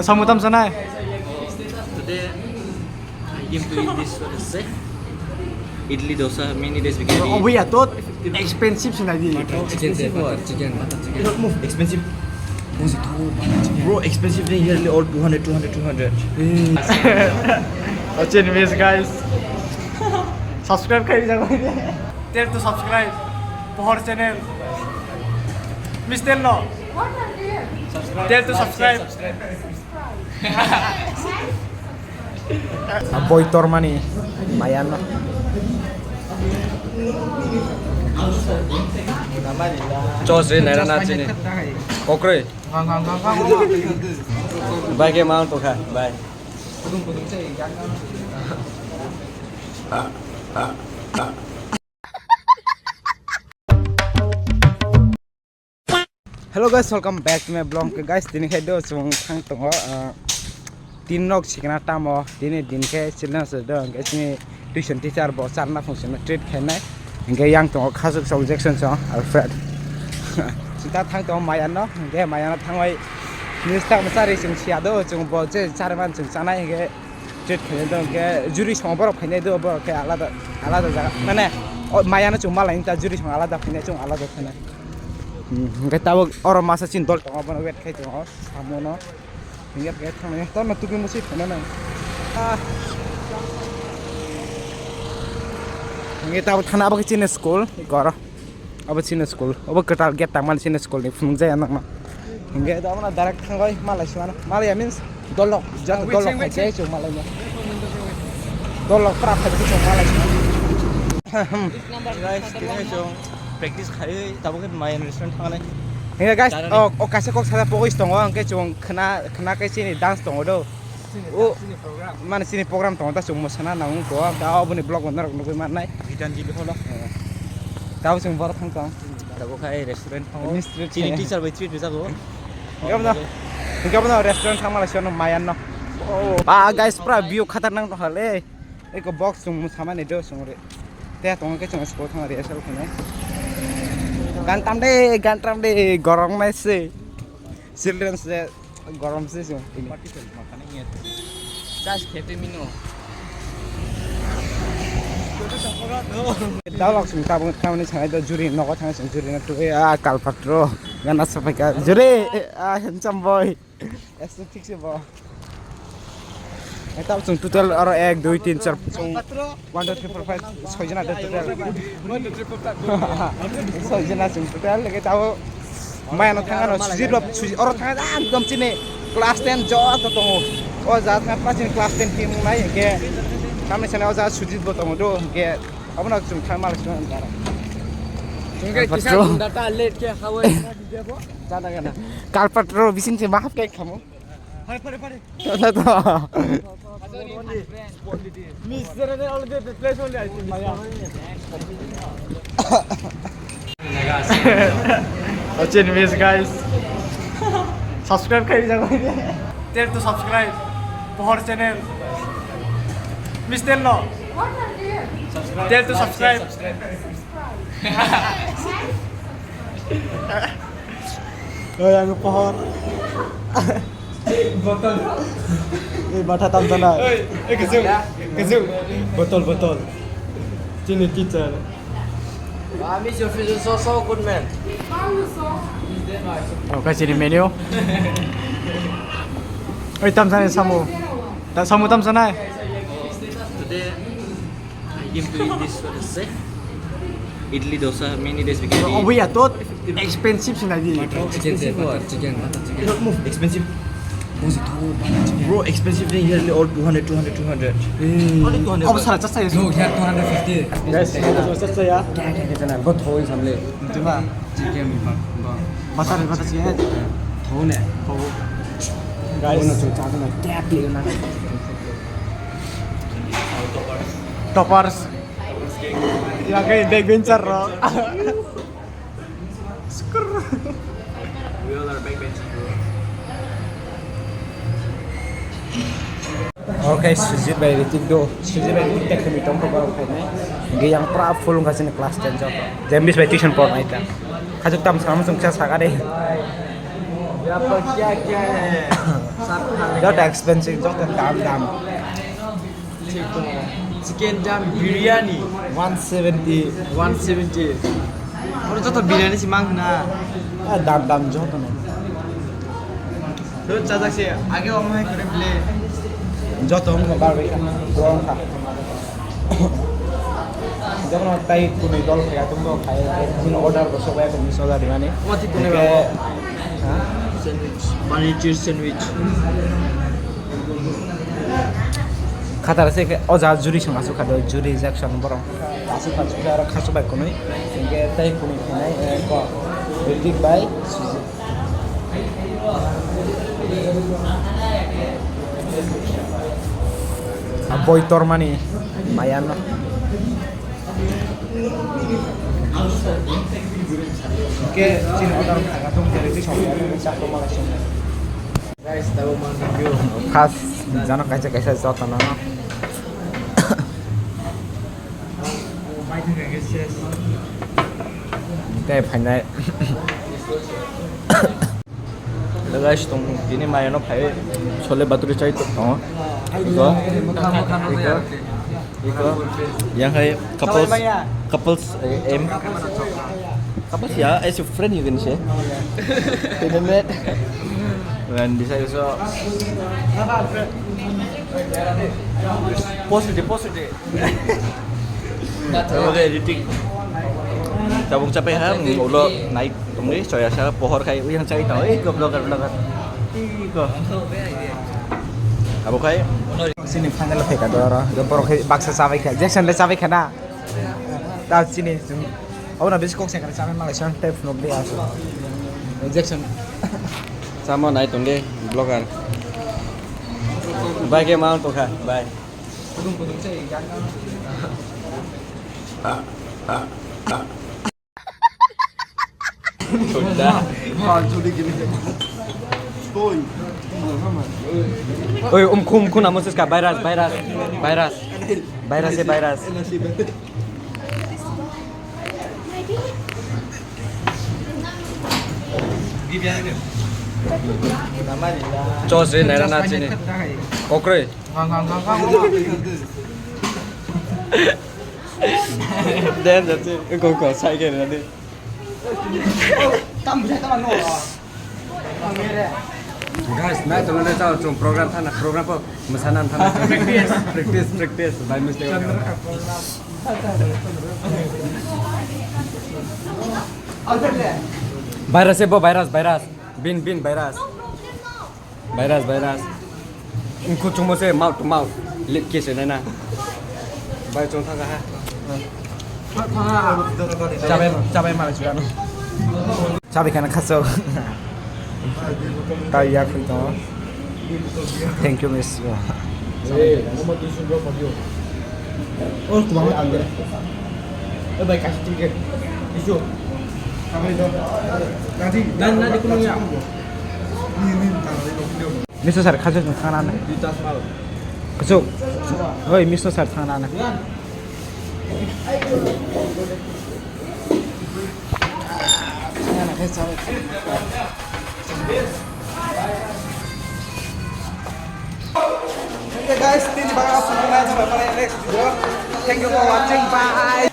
Samutam sana. Today I came to eat this what is it? Idli dosa many days we can Oh, eat. we are tot expensive sana di. Expensive what? Chicken. Don't move. Expensive. Bro, expensive thing here all 200. Watch anyways, guys. Subscribe kari jago ini. Tell to subscribe. Pohor channel. Miss tell no. Tell to subscribe. Boy Tormani, Mayana. Chose naira na chini. Kokre. Bye ke mount ka. Bye. Hello guys, welcome back to my vlog. Guys, dini khay do chung thang tongo tin nok sikna tamo dini din khe chilna se do guys ni tuition teacher bo charna function treat khainai inge yang tongo khasuk subjection so Alfred. Sita thang tongo mayan no inge mayan thangoi news ta masari chung sia do chung bo je charman chung chana inge treat khainai do inge juri song borok khainai do bo ke alada jaga mane mayan chung malai ta juri song alada khainai chung alada khainai. Kita orang masa cintol tengah mana wet kayak tengah sama no, ingat kayak tengah tahun nanti kita musik mana nang, kita abu thana abu Cina school, gora, abu Cina school, abu ketal get taman Cina school ni, fungsi anak mah, hingga itu abu na direct tengah Malaysia mana, Malaysia means dolok, jatuh dolok kayak cuma Malaysia, dolok perap kayak cuma Malaysia. Guys, kini chong practice khai tabukan main restaurant thangane. Hingga guys, oh kasih kok saya pokoknya tunggu, angke cuma kena kayak sini dance tunggu do. Oh, mana sini program tunggu, tak cuma sana nanggung doa. Tahu punya blog bener, nunggu mana? Bidan jilu hola. Tahu cuma baru tangkang. Tabu khai restaurant thang. Chini teacher by treat bisa go. Hingga benar restoran sama Malaysia no Mayan no. Guys, pra view khatarnak tuh hal Eko box cuma sama nih do semua. Teh tunggu kayak cuma sepuluh tanggal dia selalu kena. Gantam deh, gorong masih. Children's day gorong sih sih. Just keep mino. Tahu langsung tahu kamu ni sangat ada juri, noko sangat juri nanti kalpatro, ganas sampai ke juri, handsome boy, estetik sih boy. Tahu langsung total orang 1, 2, 3, 4, 1, 2, 3, 4, 5, 6 jana ada total. 1, 2, 3, 4, 5, 6 jana total. Lagi tahu, main orang tangan, orang tangan gam sini kelas 10 jauh atau tunggu. Oh zat kan pas ini kelas 10 tim mulai, ke kami sana zat sujud botong do, ke apa nak cuma kami malas cuma antara. Enggak kisah data late ke hawa dia bo. Jangan kena. Kalpatro bisin sih maaf kayak kamu. Pare. Tahu. Mister ne already place only I think Maya. Watch anyways guys. Subscribe kari jago ini. Tell to subscribe. Pohor channel. Miss tell no. Tell to subscribe. Oh yang pohor. Botol. Ini bata tam sana. Kesung. Botol. Cini teacher. Miss your fish is so good man. Oh kasih di menu. Oi tam sana samu. Samu tam sana. Today I came to eat this what is it? Idli dosa many days we can Oh eat. we are tot expensive sana di. Expensive what? Chicken. Don't move. Expensive. Bro, expensive thing here all 200. Only 200. Oh salah cacah ya. No, here 250. Guys, cacah ya. Kita buat thoi samle. Cuma Chicken bata sih ya. thoi ne. Guys, toppers. Yang kayak backbencher loh. We all are backbenchers bro. Oke, sujud by Ritik do. Sujud by Ritik kami tongko baru kene. Dia yang pra full kasih ni kelas 10 job. Jambis by tuition port naik dah. Kajuk tam sama sungsa sakade. यहाँ पर क्या क्या है सब खाने rất là expensive rất là đam chicken जाम बिरयानी 170 170 और जो तो बिरयानी से मांगना đam rất là này तो चाचा से आगे हम है करे play rất là không có bao nhiêu ngon thật जब ना ताई कुने डॉल खाया तुमको खाया जिन ऑर्डर को सब है तुम सोचा दिवाने Mati kuning Oke. apa? Hah? Sandwich paneer cheese sandwich Kata rasa ke oja juri sama masuk ada juri Jackson borong masuk ada kasu baik kunoi sehingga tayi kunoi kunai ko big by boy tormani mayano Oke, sini order kagak dari sini sampai ada satu malah sini. guys tahu mana view Khas jano kaisa jata na. mai thằng cái xe Kayak banyak. Hello guys, ini Mayano pakai chole bhature chai to iko yang kayak couples aim couples ya as your friend you can say internet dan di saya so positif oke editing cabung capek ha ulo naik tunggu saya pohor kayak yang cai tahu goblok iko apa kayak Sini final feka dora. Gempor baksa sampai ke Jackson le sampai kana. Tahu sini. Oh, nabi kok saya kan sampai Malaysia tape no be asu. Jackson. sama naik tunggu blogan bye ke mau tuh kan bye Pudung saya jangan. sudah Oi, kum namun suska virus ya. Cos ini nana sini. Kokre. Dan jadi kok saya kira nanti. Guys, मैं तो मैंने चाहो जो programme था ना programme पर मसाना था ना प्रैक्टिस बाय मिस्टेक वायरस है वो वायरस बिन वायरस इनको चुम्बो से माउथ टू माउथ लिप किस है ना बाय चों था कहाँ Cabai malah juga no. Cabai kana kasau. Tahu ya itu. Thank you miss. Oh, kumaha ambil. Baik kasih tiket. Isu. Kamu itu. Nanti kunungnya. Mister sar kasih tangan. Kasuk. Oi, mister sar tangan. Okay guys, terima kasih sampai pada next video. Thank you for watching. Bye.